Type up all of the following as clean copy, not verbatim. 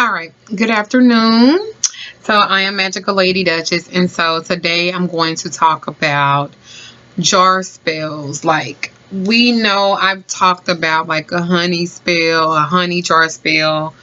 All right, good afternoon. So I am Magical Lady Duchess, and so today I'm going to talk about jar spells. Like, we know I've talked about like a honey spell, a honey jar spell,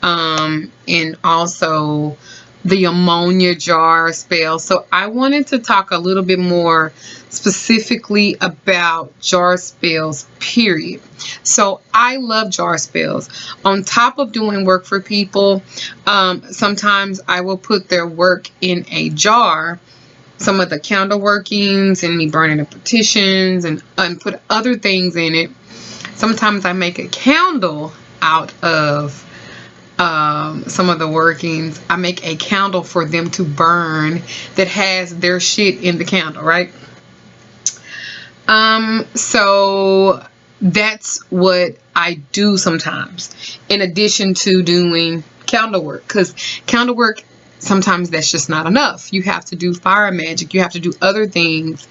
and also the ammonia jar spell. So I wanted to talk a little bit more specifically about jar spells, period. So I love jar spells. On top of doing work for people, sometimes I will put their work in a jar, some of the candle workings and me burning the petitions, and put other things in it. Sometimes I make a candle out of some of the workings. I make a candle for them to burn that has their shit in the candle, right? So that's what I do sometimes, in addition to doing candle work, because candle work, sometimes that's just not enough. You have to do fire magic. You have to do other things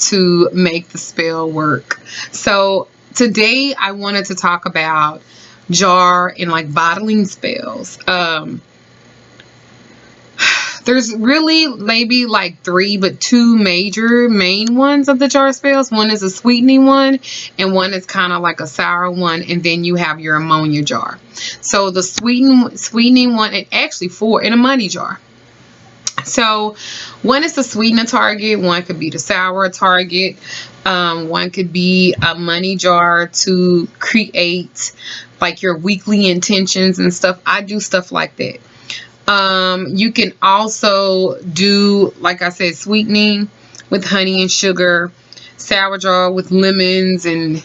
to make the spell work. So today I wanted to talk about jar and like bottling spells. There's really maybe like three, but two major main ones of the jar spells. One is a sweetening one, and one is kind of like a sour one, and then you have your ammonia jar. So the sweetening one, and actually four in a money jar. So one is the sweetening target, one could be the sour target, one could be a money jar to create like your weekly intentions and stuff. I do stuff like that. You can also do, like I said, sweetening with honey and sugar, sour jar with lemons and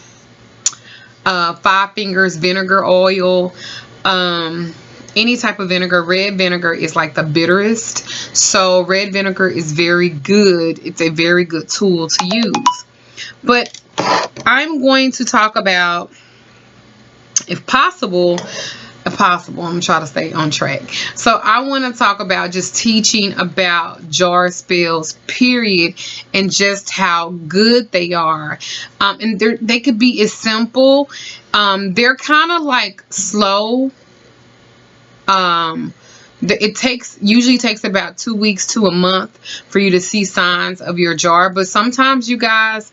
5 fingers vinegar oil. Any type of vinegar. Red vinegar is like the bitterest, so red vinegar is very good. It's a very good tool to use. But I'm going to talk about, if possible, I'm gonna try to stay on track. So I want to talk about just teaching about jar spells, period, and just how good they are. And they could be as simple. They're kind of like slow. It usually takes about 2 weeks to a month for you to see signs of your jar, but sometimes you guys,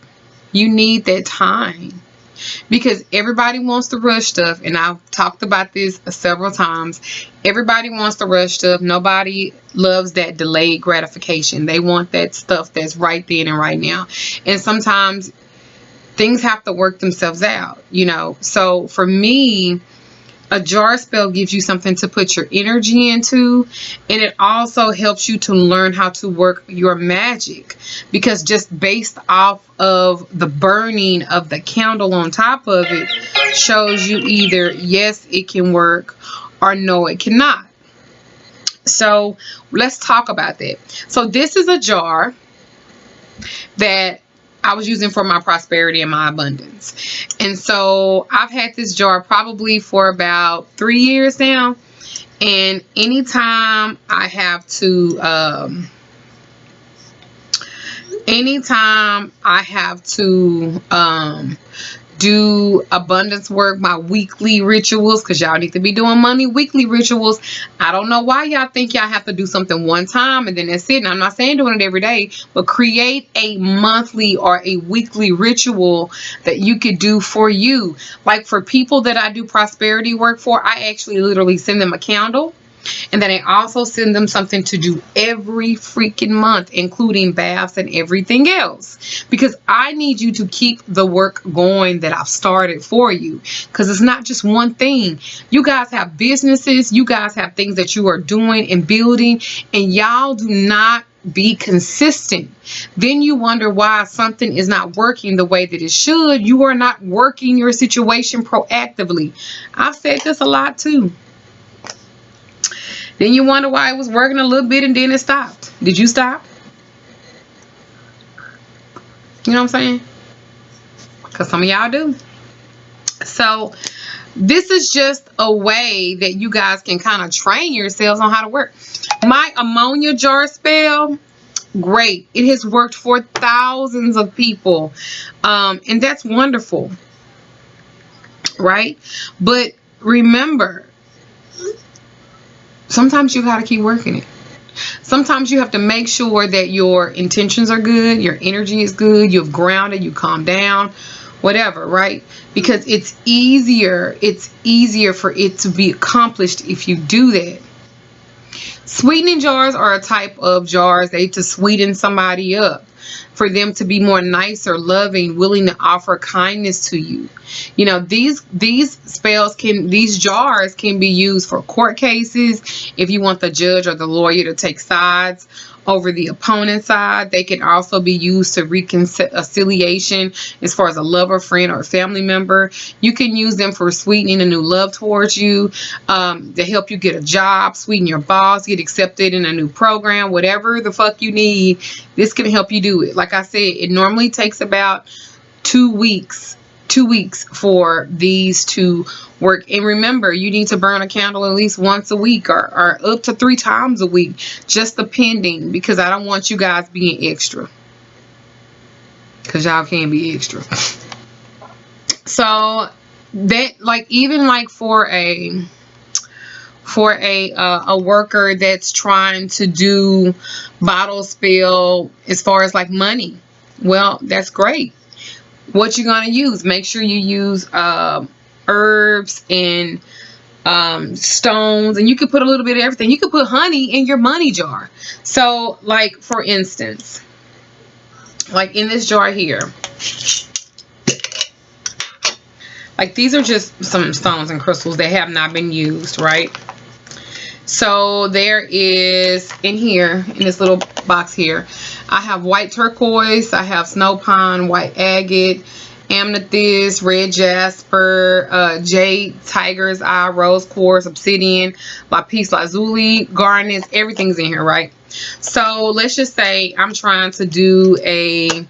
you need that time, because everybody wants to rush stuff, and I've talked about this several times. Everybody wants to rush stuff. Nobody loves that delayed gratification. They want that stuff that's right then and right now, and sometimes things have to work themselves out, so for me, a jar spell gives you something to put your energy into, and it also helps you to learn how to work your magic, because just based off of the burning of the candle on top of it shows you either yes, it can work, or no, it cannot. So let's talk about that. So this is a jar that I was using for my prosperity and my abundance. And so I've had this jar probably for about 3 years now. And anytime I have to, do abundance work, my weekly rituals, because y'all need to be doing money weekly rituals. I don't know why y'all think y'all have to do something one time and then that's it. And I'm not saying doing it every day, but create a monthly or a weekly ritual that you could do for you. Like for people that I do prosperity work for, I actually literally send them a candle. And then I also send them something to do every freaking month, including baths and everything else. Because I need you to keep the work going that I've started for you. Because it's not just one thing. You guys have businesses. You guys have things that you are doing and building. And y'all do not be consistent. Then you wonder why something is not working the way that it should. You are not working your situation proactively. I've said this a lot too. Then you wonder why it was working a little bit and then it stopped. Did you stop? You know what I'm saying? Because some of y'all do. So this is just a way that you guys can kind of train yourselves on how to work. My ammonia jar spell, great. It has worked for thousands of people. And that's wonderful. Right? But remember, sometimes you got to keep working it. Sometimes you have to make sure that your intentions are good, your energy is good, you've grounded, you calm down, whatever, right? Because it's easier for it to be accomplished if you do that. Sweetening jars are a type of jars they to sweeten somebody up, for them to be more nicer, loving, willing to offer kindness to you. You know, these jars can be used for court cases if you want the judge or the lawyer to take sides over the opponent's side. They can also be used to reconciliation as far as a lover, friend, or family member. You can use them for sweetening a new love towards you, to help you get a job, sweeten your boss, get accepted in a new program, whatever the fuck you need. This can help you do it. Like I said, it normally takes about 2 weeks for these to work. And remember, you need to burn a candle at least once a week, or up to 3 times a week, just depending, because I don't want you guys being extra, because y'all can be extra. So that, like, even like for a worker that's trying to do bottle spill as far as like money, well, that's great. What you're going to use, make sure you use herbs and stones, and you can put a little bit of everything. You can put honey in your money jar. So like, for instance, like in this jar here, like these are just some stones and crystals that have not been used, right? So there is, in here, in this little box here, I have white turquoise, I have snow pine, white agate, amethyst, red jasper, jade, tiger's eye, rose quartz, obsidian, lapis lazuli, garnets. Everything's in here, right? So let's just say I'm trying to do a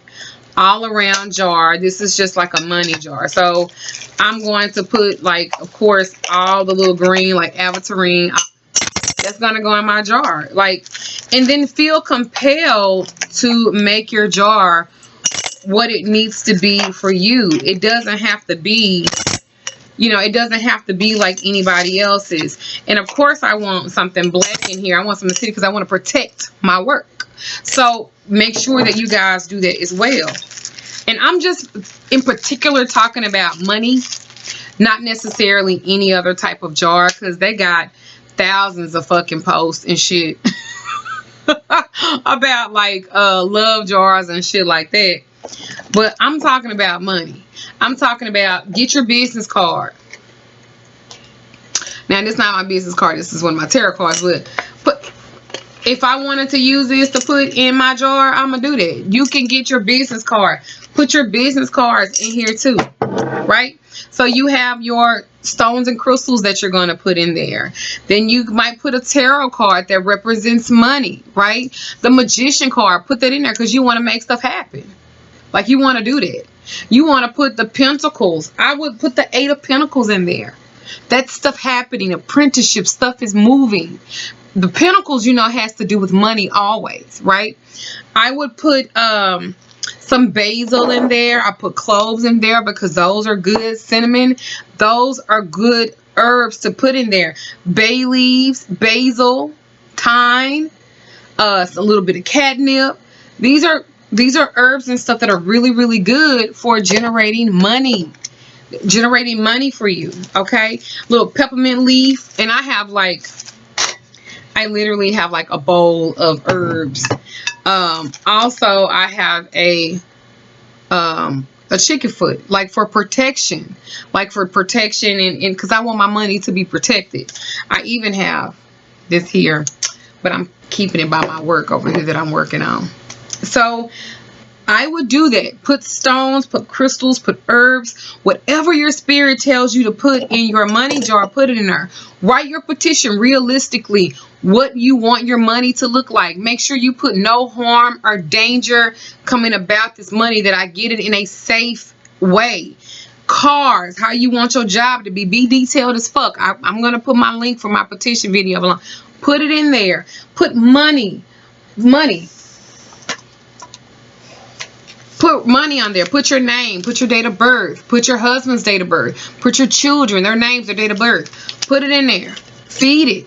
all-around jar. This is just like a money jar. So I'm going to put, like, of course, all the little green, like aventurine, that's gonna go in my jar. Like, and then feel compelled to make your jar what it needs to be for you. It doesn't have to be, you know, it doesn't have to be like anybody else's. And of course, I want something black in here. I want some acidity because I want to protect my work. So make sure that you guys do that as well. And I'm just in particular talking about money, not necessarily any other type of jar, because they got thousands of fucking posts and shit about like love jars and shit like that. But I'm talking about money. I'm talking about, get your business card. Now, this is not my business card. This is one of my tarot cards. But if I wanted to use this to put in my jar, I'm going to do that. You can get your business card. Put your business cards in here too, right? So you have your stones and crystals that you're going to put in there. Then you might put a tarot card that represents money, right? The magician card, put that in there because you want to make stuff happen. Like, you want to do that. You want to put the pentacles. I would put the 8 of Pentacles in there. That stuff happening, apprenticeship, stuff is moving. The pentacles, you know, has to do with money always, right? I would put some basil in there. I put cloves in there because those are good. Cinnamon, those are good herbs to put in there. Bay leaves, basil, thyme, a little bit of catnip. These are herbs and stuff that are really, really good for generating money for you. Okay, little peppermint leaf. And I literally have like a bowl of herbs. Also, I have a chicken foot, like for protection, and because I want my money to be protected. I even have this here, but I'm keeping it by my work over here that I'm working on. So I would do that. Put stones, put crystals, put herbs, whatever your spirit tells you to put in your money jar, put it in there. Write your petition realistically, what you want your money to look like. Make sure you put no harm or danger coming about this money, that I get it in a safe way. Cars, how you want your job to be detailed as fuck. I'm going to put my link for my petition video below. Put it in there. Put money. Put money on there. Put your name. Put your date of birth. Put your husband's date of birth. Put your children, their names, their date of birth. Put it in there. Feed it.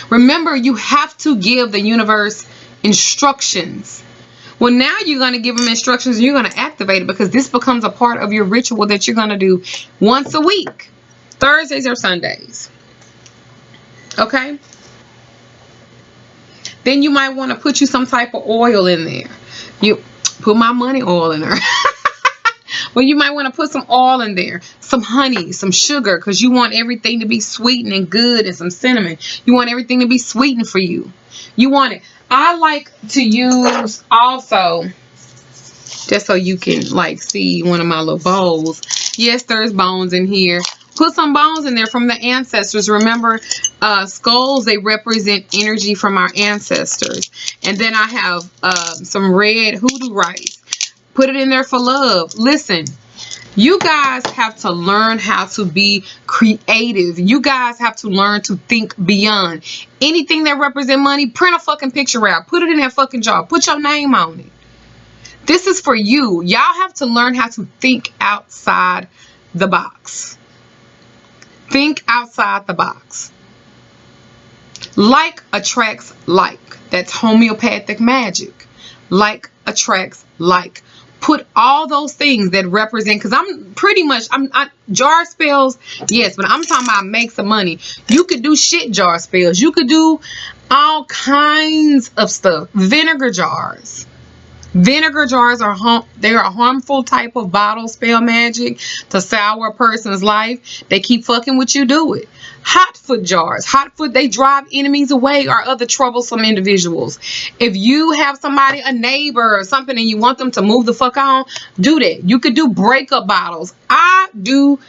Remember, you have to give the universe instructions. Well, now you're going to give them instructions and you're going to activate it, because this becomes a part of your ritual that you're going to do once a week, Thursdays or Sundays. Okay? Then you might want to put you some type of oil in there. You put my money oil in there. Well, you might want to put some oil in there, some honey, some sugar, because you want everything to be sweet and good, and some cinnamon. You want everything to be sweetened for you. You want it. I like to use also, just so you can like see one of my little bowls. Yes, there's bones in here. Put some bones in there from the ancestors. Remember, skulls, they represent energy from our ancestors. And then I have some red hoodoo rice. Put it in there for love. Listen, you guys have to learn how to be creative. You guys have to learn to think beyond. Anything that represents money, print a fucking picture out. Put it in that fucking jar. Put your name on it. This is for you. Y'all have to learn how to think outside the box. Think outside the box. Like attracts like. That's homeopathic magic. Like attracts like. Put all those things that represent, because I'm pretty much, jar spells, yes, but I'm talking about make some money. You could do shit jar spells. You could do all kinds of stuff. Vinegar jars. Vinegar jars are they're a harmful type of bottle spell magic to sour a person's life. They keep fucking with you, do it. Hot foot jars. Hot foot, they drive enemies away or other troublesome individuals. If you have somebody, a neighbor or something, and you want them to move the fuck on, do that. You could do breakup bottles. I do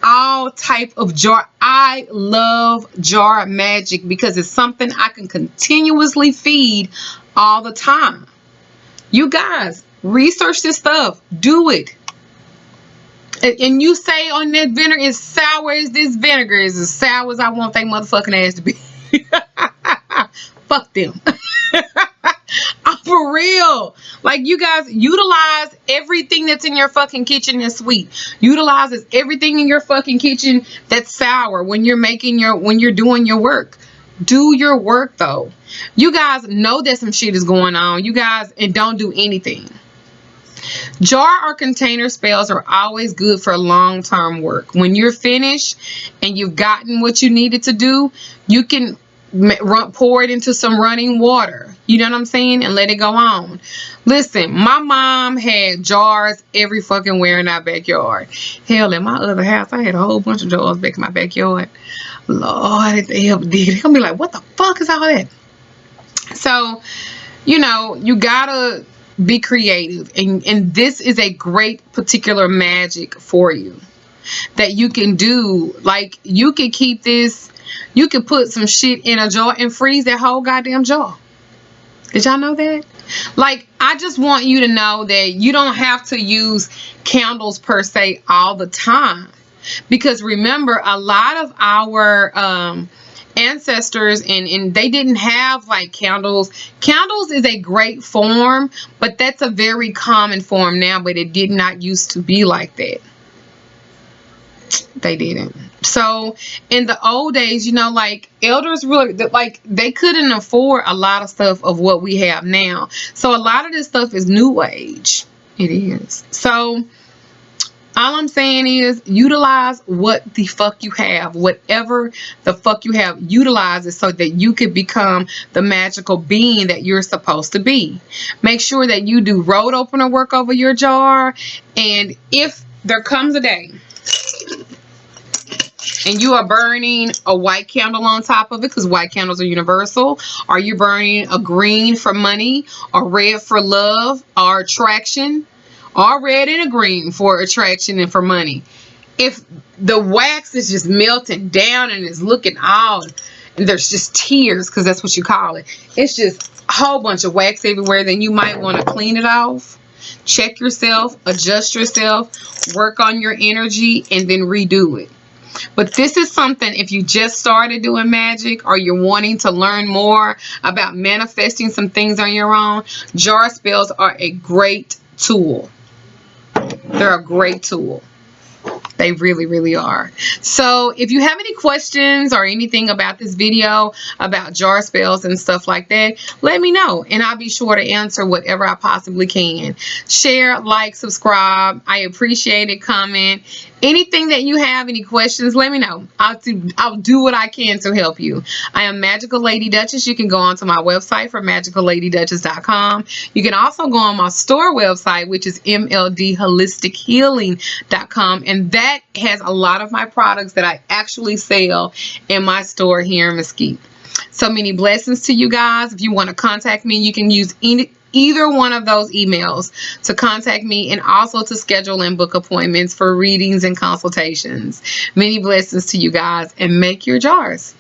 all type of jar. I love jar magic because it's something I can continuously feed all the time. You guys, research this stuff. Do it. And you say on that vinegar, is sour as this vinegar is as sour as I want that motherfucking ass to be. Fuck them. I'm for real. Like, you guys, utilize everything that's in your fucking kitchen that's sweet. Utilize everything in your fucking kitchen that's sour when you're doing your work. Do your work though. You guys know that some shit is going on. You guys, and don't do anything. Jar or container spells are always good for long-term work. When you're finished and you've gotten what you needed to do, you can pour it into some running water. You know what I'm saying? And let it go on. Listen, my mom had jars every fucking where in our backyard. Hell, in my other house, I had a whole bunch of jars back in my backyard. Lord, they ever did. They're gonna be like, what the fuck is all that? So, you know, you gotta be creative, and this is a great particular magic for you that you can do. Like, you can keep this, you can put some shit in a jar and freeze that whole goddamn jar. Did y'all know that? Like, I just want you to know that you don't have to use candles per se all the time, because remember, a lot of our ancestors and they didn't have like candles. Candles is a great form, but that's a very common form now, but it did not used to be like that. They didn't. So in the old days, you know, like, elders really, like, they couldn't afford a lot of stuff of what we have now. So a lot of this stuff is new age. It is. So all I'm saying is, utilize what the fuck you have. Whatever the fuck you have, utilize it so that you could become the magical being that you're supposed to be. Make sure that you do road opener work over your jar. And if there comes a day and you are burning a white candle on top of it, because white candles are universal, or you're burning a green for money, or red for love or attraction, or red and a green for attraction and for money. If the wax is just melting down and it's looking all, and there's just tears, because that's what you call it, it's just a whole bunch of wax everywhere, then you might want to clean it off. Check yourself, adjust yourself, work on your energy, and then redo it. But this is something, if you just started doing magic, or you're wanting to learn more about manifesting some things on your own, jar spells are a great tool. They're a great tool. They really, really are. So if you have any questions or anything about this video, about jar spells and stuff like that, let me know, and I'll be sure to answer whatever I possibly can. Share, like, subscribe. I appreciate it. Comment. Anything that you have, any questions, let me know. I'll do what I can to help you. I am Magical Lady Duchess. You can go onto my website for magicalLadyDuchess.com. You can also go on my store website, which is mldholistichealing.com, and that has a lot of my products that I actually sell in my store here in Mesquite. So many blessings to you guys. If you want to contact me, you can use either one of those emails to contact me, and also to schedule and book appointments for readings and consultations. Many blessings to you guys, and make your jars.